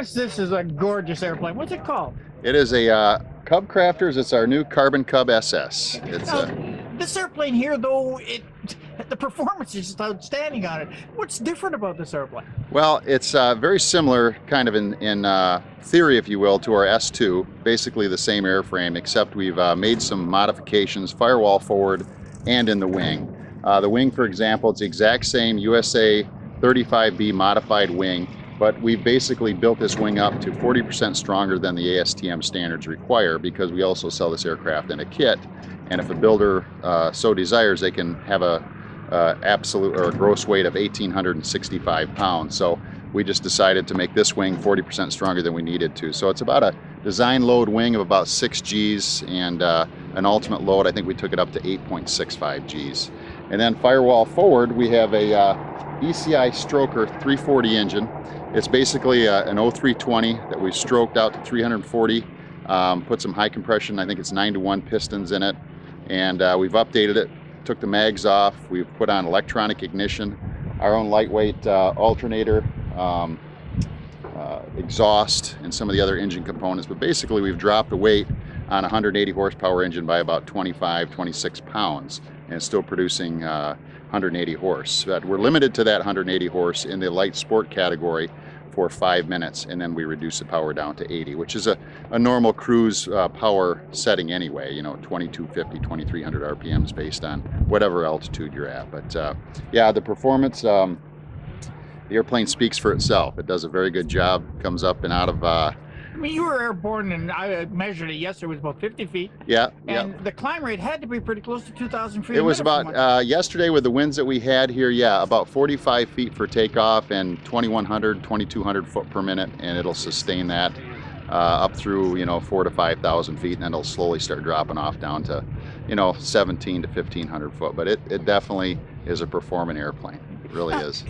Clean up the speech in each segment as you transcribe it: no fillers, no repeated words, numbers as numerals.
course, this is a gorgeous airplane. What's it called? It is a CubCrafters. It's our new Carbon Cub SS. It's Now, this airplane here, though, the performance is just outstanding on it. What's different about this airplane? well, it's very similar, kind of in theory, if you will, to our S2. Basically the same airframe, except we've made some modifications, firewall forward and in the wing. The wing, for example, it's the exact same USA 35B modified wing, but we've basically built this wing up to 40% stronger than the ASTM standards require, because we also sell this aircraft in a kit, and if a builder so desires, they can have a absolute or a gross weight of 1,865 pounds. So we just decided to make this wing 40% stronger than we needed to. So it's about a design load wing of about 6 Gs, and an ultimate load, I think we took it up to 8.65 Gs. And then firewall forward, we have a ECI Stroker 340 engine. It's basically an 0320 that we stroked out to 340, put some high compression, I think it's 9-to-1 pistons in it, and we've updated it, took the mags off, we've put on electronic ignition, our own lightweight alternator, exhaust, and some of the other engine components. But basically we've dropped the weight on a 180 horsepower engine by about 25, 26 pounds, and it's still producing 180 horse. But we're limited to that 180 horse in the light sport category for 5 minutes, and then we reduce the power down to 80, which is a normal cruise power setting anyway, you know, 2250, 2300 RPMs based on whatever altitude you're at. But yeah, the performance, the airplane speaks for itself. It does a very good job, comes up and out of I mean, you were airborne, and I measured it yesterday. It was about 50 feet. Yeah, and the climb rate had to be pretty close to 2,000 feet. It was about, yesterday with the winds that we had here, yeah, about 45 feet for takeoff and 2,100, 2,200 foot per minute, and it'll sustain that up through, you know, 4,000 to 5,000 feet, and then it'll slowly start dropping off down to, you know, 1,700 to 1,500 foot. But it definitely is a performing airplane. It really is.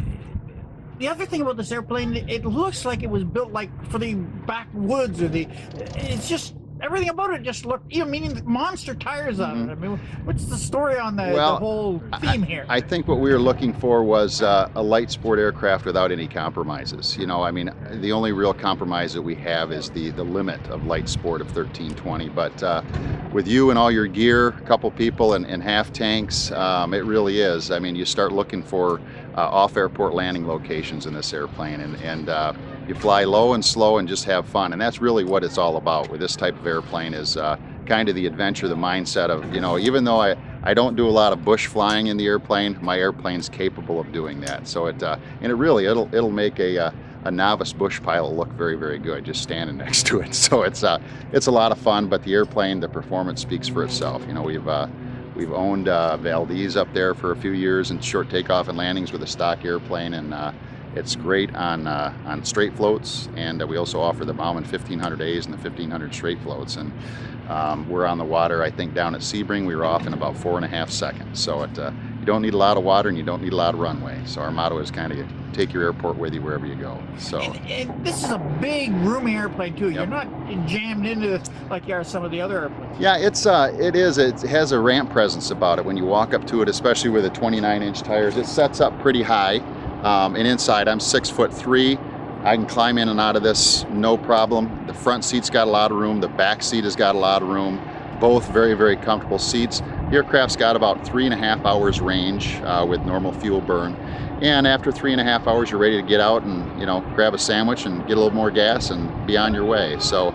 The other thing about this airplane, it looks like it was built like for the backwoods, or it's just, everything about it just looked, you know, meaning monster tires on it. I mean, what's the story on the whole theme here? I think what we were looking for was a light sport aircraft without any compromises. You know, I mean, the only real compromise that we have is the limit of light sport of 1320. But with you and all your gear, a couple people and half tanks, it really is. I mean, you start looking for off-airport landing locations in this airplane, and you fly low and slow and just have fun. And that's really what it's all about with this type of airplane, is kind of the adventure, the mindset of, you know, even though I don't do a lot of bush flying in the airplane, my airplane's capable of doing that. So and it really, it'll make a novice bush pilot look very, very good just standing next to it. So it's a lot of fun, but the airplane, the performance speaks for itself. You know, we've owned Valdez up there for a few years in short takeoff and landings with a stock airplane, and it's great on straight floats, and we also offer the Bauman 1500As and the 1500 straight floats. And we're on the water, I think down at Sebring, we were off in about 4.5 seconds. So you don't need a lot of water and you don't need a lot of runway. So our motto is kind of take your airport with you wherever you go. So and this is a big, roomy airplane too. Yep. You're not jammed into it like you are some of the other airplanes. Yeah, it has a ramp presence about it when you walk up to it, especially with the 29-inch tires. It sets up pretty high. And inside, I'm 6'3". I can climb in and out of this no problem. The front seat's got a lot of room. The back seat has got a lot of room. Both very, very comfortable seats. The aircraft's got about 3.5 hours range with normal fuel burn. And after 3.5 hours, you're ready to get out and, you know, grab a sandwich and get a little more gas and be on your way. So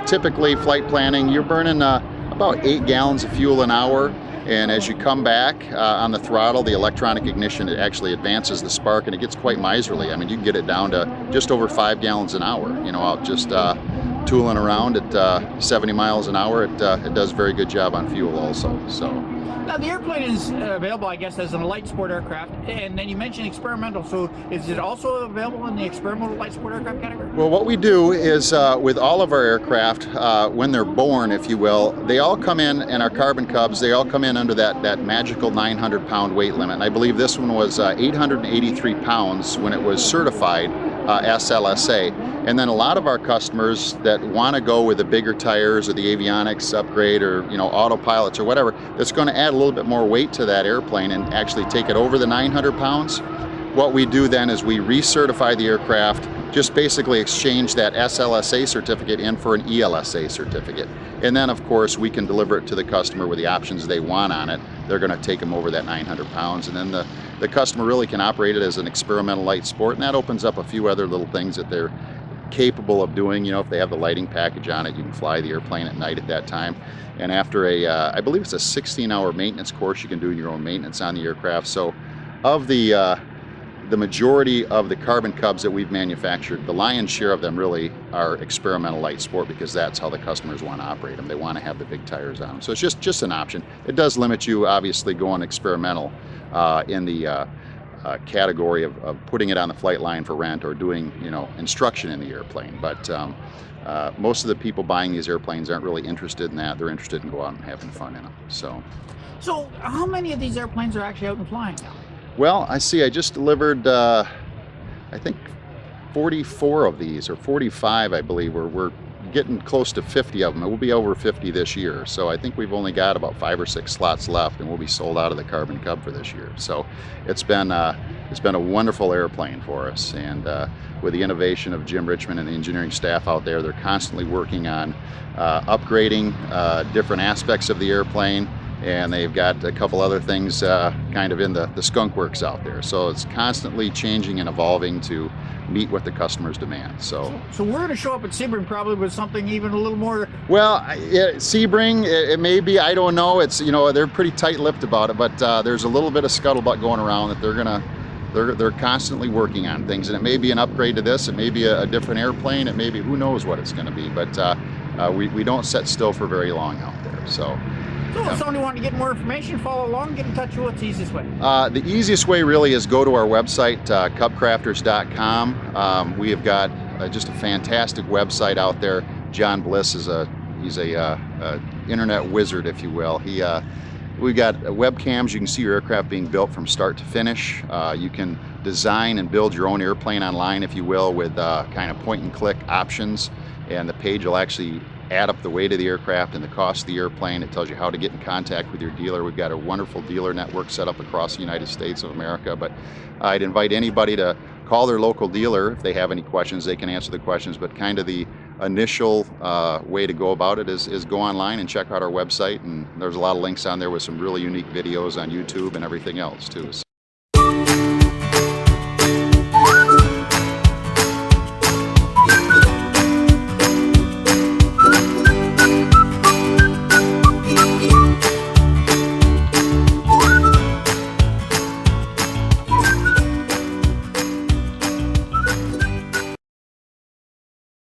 typically flight planning, you're burning about 8 gallons of fuel an hour. And as you come back on the throttle, the electronic ignition, it actually advances the spark, and it gets quite miserly. I mean, you can get it down to just over 5 gallons an hour, you know, out just tooling around at 70 miles an hour. It does a very good job on fuel also. So now the airplane is available, I guess, as a light sport aircraft, and then you mentioned experimental. So is it also available in the experimental light sport aircraft category? Well, what we do is with all of our aircraft, when they're born, if you will, they all come in, and our Carbon Cubs, they all come in under that magical 900-pound weight limit. And I believe this one was 883 pounds when it was certified SLSA. And then a lot of our customers that want to go with the bigger tires or the avionics upgrade, or, you know, autopilots or whatever, that's going to add a little bit more weight to that airplane and actually take it over the 900 pounds. What we do then is we recertify the aircraft just basically exchange that SLSA certificate in for an ELSA certificate. And then of course we can deliver it to the customer with the options they want on it. They're going to take them over that 900 pounds, and then the customer really can operate it as an experimental light sport, and that opens up a few other little things that they're capable of doing. You know, if they have the lighting package on it, you can fly the airplane at night at that time. And after a, I believe it's a 16-hour maintenance course, you can do your own maintenance on the aircraft. So of the majority of the Carbon Cubs that we've manufactured, the lion's share of them really are experimental light sport, because that's how the customers want to operate them. They want to have the big tires on them. So it's just an option. It does limit you, obviously, going experimental in the category of putting it on the flight line for rent or doing, you know, instruction in the airplane. But most of the people buying these airplanes aren't really interested in that. They're interested in going out and having fun in them. So how many of these airplanes are actually out and flying now? Well, I just delivered, I think 44 of these, or 45, I believe. We're getting close to 50 of them. It will be over 50 this year. So I think we've only got about 5 or 6 slots left, and we'll be sold out of the Carbon Cub for this year. So it's been a wonderful airplane for us. And with the innovation of Jim Richmond and the engineering staff out there, they're constantly working on upgrading different aspects of the airplane. And they've got a couple other things kind of in the skunk works out there. So it's constantly changing and evolving to meet what the customers demand. So we're going to show up at Sebring probably with something even a little more. Well, Sebring, it may be, I don't know. It's, you know, they're pretty tight-lipped about it, but there's a little bit of scuttlebutt going around that they're constantly working on things, and it may be an upgrade to this. It may be a different airplane. It may be, who knows what it's going to be. But we don't sit still for very long out there. So if somebody wanted to get more information, follow along, get in touch with what's the easiest way? The easiest way really is go to our website, CubCrafters.com. We have got just a fantastic website out there. John Bliss is he's a internet wizard, if you will. We've got webcams. You can see your aircraft being built from start to finish. You can design and build your own airplane online, if you will, with kind of point and click options, and the page will actually add up the weight of the aircraft and the cost of the airplane. It tells you how to get in contact with your dealer. We've got a wonderful dealer network set up across the United States of America, but I'd invite anybody to call their local dealer if they have any questions. They can answer the questions, but kind of the initial way to go about it is go online and check out our website, and there's a lot of links on there with some really unique videos on YouTube and everything else too. So